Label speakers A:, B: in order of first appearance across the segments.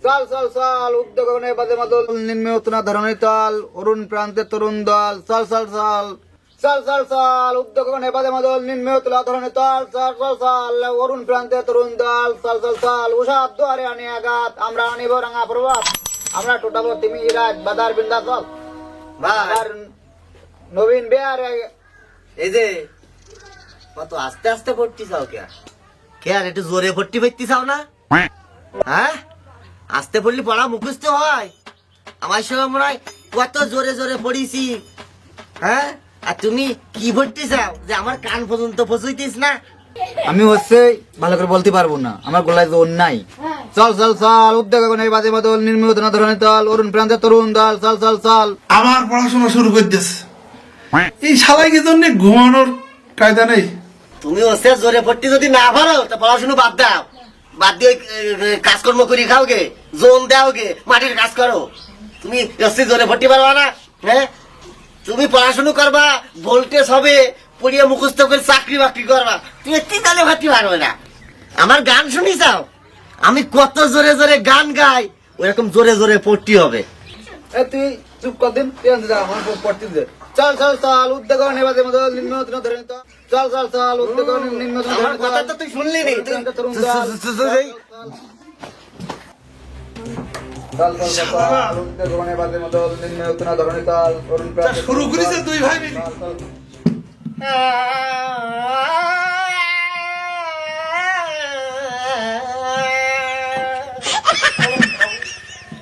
A: চল চল চল উদ্যোগনে বাজে মাদল নিম্নে উত্তনা ধরণী তাল অরুণ প্রান্তে তরুণ দল চল চল চল চল চল চল উদ্যোগনে বাজে মাদল নিম্নে উত্তলা ধরণী তাল চল চল চল অরুণ প্রান্তে তরুণ দল চল চল চল উষাদ দুয়ারে আনি আঘাত আমরা আনিব রাঙা প্রভাত আমরা টোটাবো তিমি রাজ বাদার বিন্দা চল
B: ভাই
A: নবীন বেয়ার
B: এই যে কত আস্তে আস্তে পড়তে চাও কে আর একটু জোরে পড়তে পারতে চাও না? হ্যাঁ, আস্তে পড়লে পড়া মুখস্থ হয়। আমার সঙ্গে মনে হয় কত জোরে জোরে পড়িছি। হ্যাঁ, আর তুমি কি পড়তে চাও যে আমার কান পর্যন্ত পৌঁছইতিস না?
A: আমি হচ্ছে ভালো করে বলতে পারবো না, আমার গলায় জোর নাই। চল চল চল উদ্যোগনে বাজে মাদল নিম্নে উত্তনা ধরণী তাল অরুণ প্রান্তে তরুণ দল চল চল চল।
C: আমার পড়াশোনা শুরু করে দিস এই শালাইকে জন্য ঘুমানোর কায়দা নেই।
B: তুমি হচ্ছে জোরে পড়তে যদি না পারো তা পড়াশুনো বাদ দাও, বাদ দিয়ে কাজকর্ম করি খাও গে, জোন দাও গে, মাটির কাজ করো। তুমি হচ্ছে জোরে পড়তে পারবা না? হ্যাঁ, তুমি পড়াশুনো করবা, ভোল্টেজ হবে, পড়িয়ে মুখস্থ করে চাকরি বাকরি করবা। তুমি তিতালে ভাবতে পারবে না। আমার গান শুনি চাও? আমি কত জোরে জোরে গান গাই, ওরকম জোরে জোরে পড়তে হবে।
A: তুই চুপ কর দিন, তুই আনতে যা, আমার পড়তে দে। চল চল চল উদ্যোগনে বাজে মাদল নিম্নে উত্তনা ধরণী তাল চল চল চল উদ্যোগনে নিম্নে উত্তনা
B: আমার
A: ধরণী
B: কথা
A: তাল
B: তো তুই শুনলি নি।
A: তরুণ দল চল চল চল উদ্যোগনে বাজে মাদল নিম্নে উত্তনা ধরণী তাল অরুণ প্রান্তে
C: শুরু করেছে দুই ভাই মিলে।
A: চল, চল।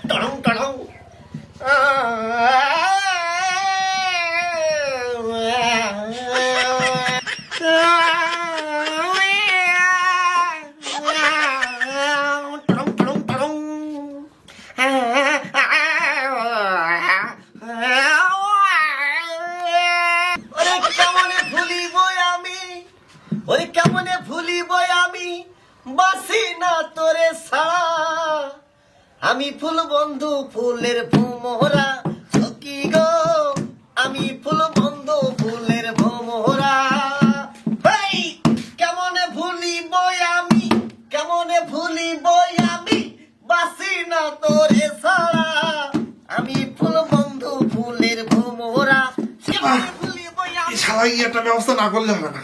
B: টড়ং টড়ং। টড়ং টড়ং টড়ং। ওরে কেমনে ভুলিব আমি, ওরে কেমনে ভুলিব আমি, বাসি না তোরে ছাড়া। আমি ফুল বন্ধু ফুলের ভোমরা সখী গো, আমি ফুল বন্ধু ফুলের ভোমরা। হেই, কেমনে ভুলিব আমি, কেমনে ভুলিব আমি, বাসি না তোরে ছাড়া। আমি ফুল বন্ধু ফুলের ভোমরা, কেমনে ভুলিব
C: এই
B: আমি।
C: শালাই একটা ব্যবস্থা না করলে হবে না।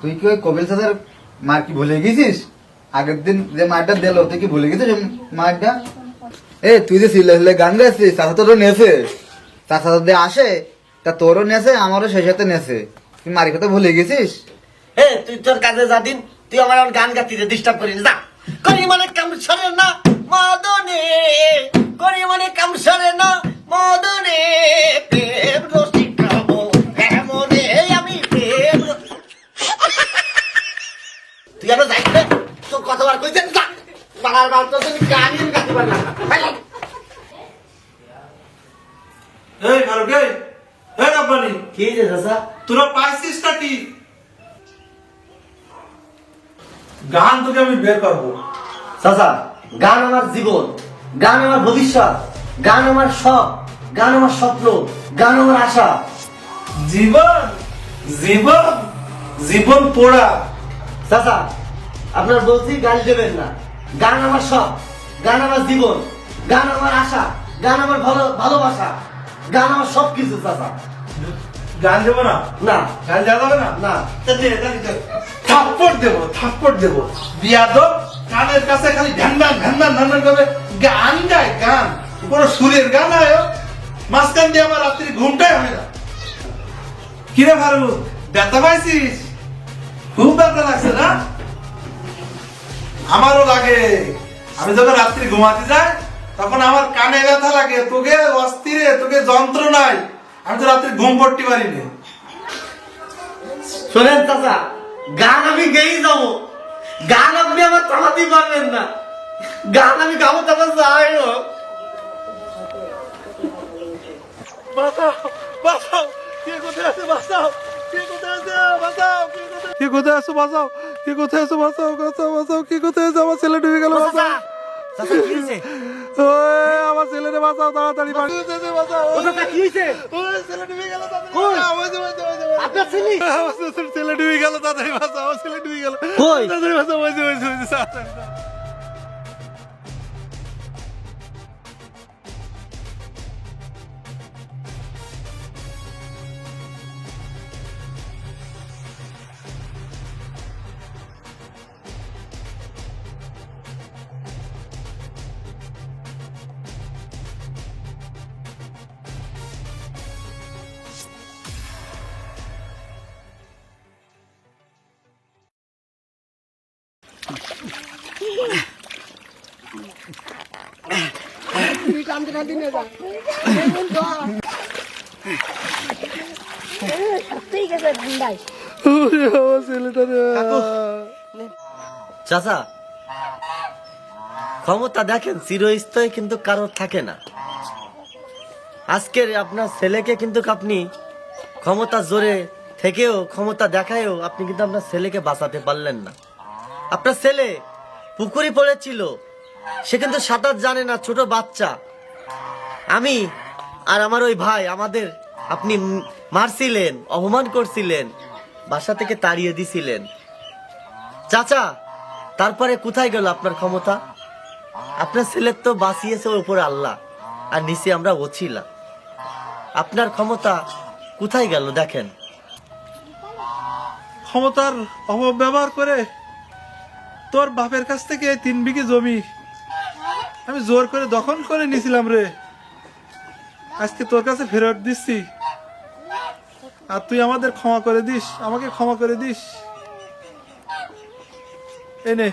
A: তুই কি ওই কবিল চাচার মার কি ভুলে গেছিস? আগের দিন যে মারটা দিল তুই কি ভুলে গেছিস মারটা? তুই যে সিলে সিলে গান গাইছিস, চাচা তোরও নেছে, চাচা যদি আসে তা তোরও নেছে, আমারও সেই সাথে নেছে। তুই মারি কথা ভুলে গেছিস?
B: তুই তোর কাজে যা দিন, তুই আমার এখন গান গাতি ডিস্টার্ব করিস যা। করি মানে কাম সরে না মদনে, করি মানে কাম সরে না মদনে, প্রেম রসি খাবো এমনে আমি প্রেম। তুই আরো যাই না, তোর কতবার কইছেন যা, বারবার তো তুমি গানই গাতে পারলা না।
C: এই ফারুক, এই রাব্বানি,
B: কি রে চাচা?
C: তোরা পাইছিসটা কি? গান তোকে আমি বের করবো।
B: চাচা, গান আমার জীবন, গান আমার ভবিষ্যৎ, গান আমার শখ, গান আমার স্বপ্ন, গান আমার আশা।
C: জীবন জীবন জীবন পোড়া।
B: চাচা, আপনার বলছি গান দেবেন না। গান আমার শখ, গান আমার জীবন, গান আমার আশা, গান আমার ভালোবাসা, গান আমার সবকিছু। চাচা,
C: গান দেবো না?
B: না
C: গান দেওয়া যাবে না?
B: না।
C: থাপ্পড় দেবো, থাপ্পড় দেবো। বিয়াদব, কানের কাছে খালি ঘ্যানদান ঘ্যানদান ঘ্যানদান করে গান গায়। গান কোনো সুরের গান হয়? মাঝখান দিয়ে আমার রাত্রি ঘুমটাই হয় না। কিরে ফারুক, ব্যথা পাইছিস? খুব ব্যথা লাগছে না? আমারও লাগে। আমি যখন রাত্রি ঘুমাতে যাই তখন আমার কানে ব্যথা লাগে। তোকে অস্থিরে, তোকে যন্ত্রণায় আমি তো রাত্রি ঘুম পড়তে পারিনি।
B: শোনেন চাচা, গান আমি গেয়েই যাবো, গান আপনি আমার থামাতেই পারবেন না। গান আমি গাবো, তারপর যাই হোক।
C: বাঁচাও, বাঁচাও, কে কোথায় আছে? বাঁচাও, কে কোথায় আছে? বাঁচাও, কে কোথায় আছে? বাঁচাও, কে কোথায় আছে? বাঁচাও, বাঁচাও, বাঁচাও, কে কোথায় আছে? আমার ছেলে ডুবে গেল।
B: চাচা,
C: বাঁচাও,
B: চাচা কি হয়েছে?
C: ওই আমার ছেলেরে বাঁচাও, তাড়াতাড়ি বাঁচাও, বাঁচাও।
B: ও চাচা কি হয়েছে?
C: ওই ছেলে ডুবে গেল, তাড়াতাড়ি
B: কই?
C: বাঁচাও, বাঁচাও, বাঁচাও, বাঁচাও।
B: আপনার ছেলে?
C: আমার ছেলে ডুবে গেল, তাড়াতাড়ি বাঁচাও, আমার ছেলে ডুবে গেল।
B: কই?
C: তাড়াতাড়ি বাঁচাও, বাঁচাও, বাঁচাও, বাঁচাও, তাড়াতাড়ি।
B: চাচা, ক্ষমতা দেখেন চিরস্থায়ী কিন্তু কারোর থাকে না। আজকের আপনার ছেলেকে কিন্তু আপনি ক্ষমতা জোরে থেকেও, ক্ষমতা দেখায়ও আপনি কিন্তু আপনার ছেলেকে বাঁচাতে পারলেন না। আপনার ছেলে পুকুরে পড়েছিল, সে কিন্তু সাঁতার জানে না, ছোট বাচ্চা। আমি আর আমার ওই ভাই আমাদের আপনি মারছিলেন, অপমান করছিলেন, বাসা থেকে তাড়িয়ে দিছিলেন। চাচা, তারপরে কোথায় গেল আপনার ক্ষমতা? আপনার ছেলের তো বাঁচিয়েছে উপরে আল্লাহ, আর নিচে আমরা ওছিলাম। আপনার ক্ষমতা কোথায় গেল দেখেন।
C: ক্ষমতার অপব্যবহার করে তোর বাপের কাছ থেকে 3 বিঘে জমি আমি জোর করে দখল করে নিয়েছিলাম রে। আজকে তোর কাছে ফেরত দিচ্ছি, আর তুই আমাদের ক্ষমা করে দিস, আমাকে ক্ষমা করে দিস। এনে